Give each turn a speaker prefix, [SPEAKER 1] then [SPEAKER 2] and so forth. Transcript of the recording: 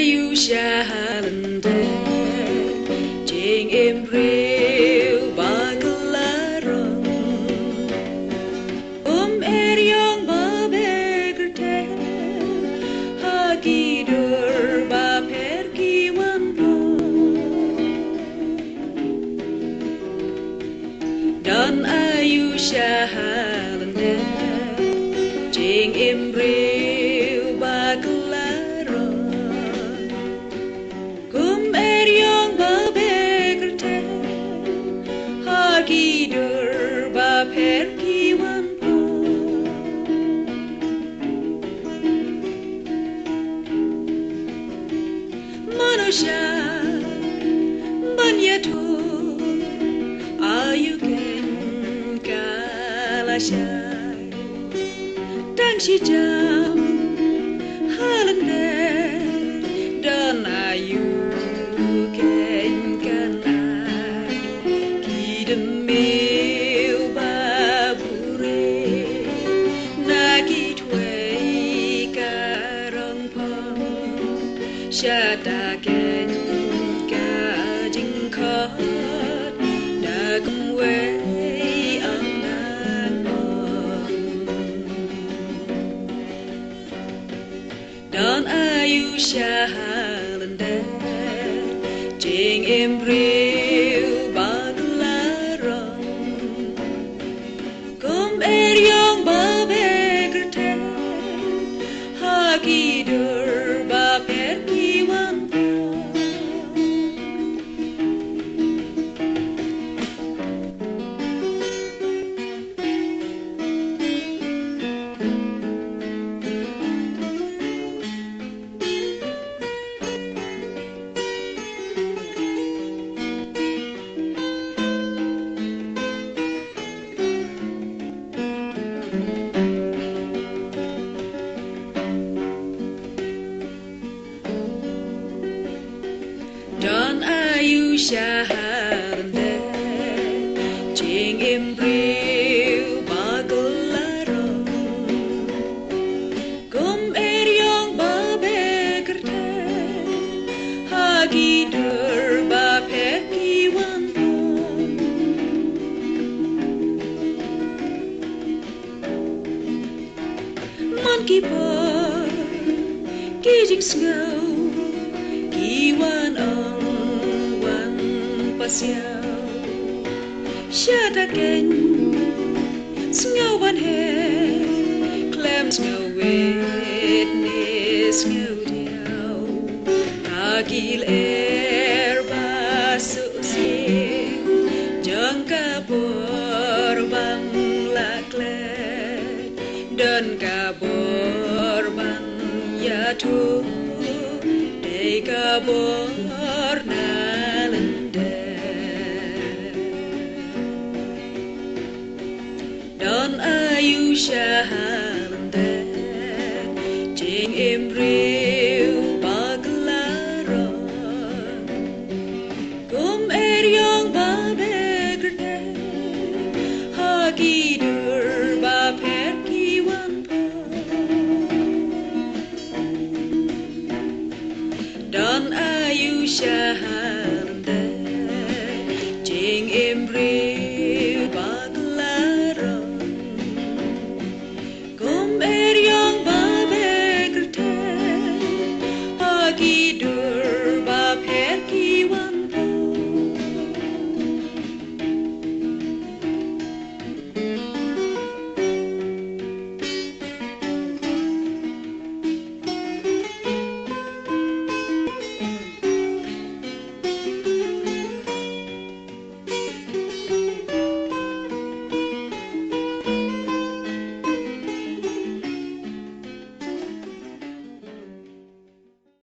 [SPEAKER 1] ayu shalande jing embryo baglarong eryong babegerte hagidur ba perkiwan dan ayu shalande jing embryo baglarong eryong babegerte hagidur ba perkiwan manusia banyatu ayuken kalashay dan si jam halande dan ayuken kanai kidemil babure nakitway karangpang Shadaken kajingkot dagumway ang nanong dan ayu shalande jing embryo baglarong eryong babegerte hagidur ba perkiwan dan ayu shalande jing embryo baglarong eryong babegerte hagidur ba perkiwan monkey boy kijing snow kiwan wan pasiao shadaken sngowan he clams ngawet nis ngawdiao agil basusi jangka borbang laklet dan kabor bang yatu kabor nalende dan ayu shalande jing embryo baglarong eryong babegerte hagidur ba perkiwan dan ayu shalande jing embryo baglarong eryong babegerte hagidur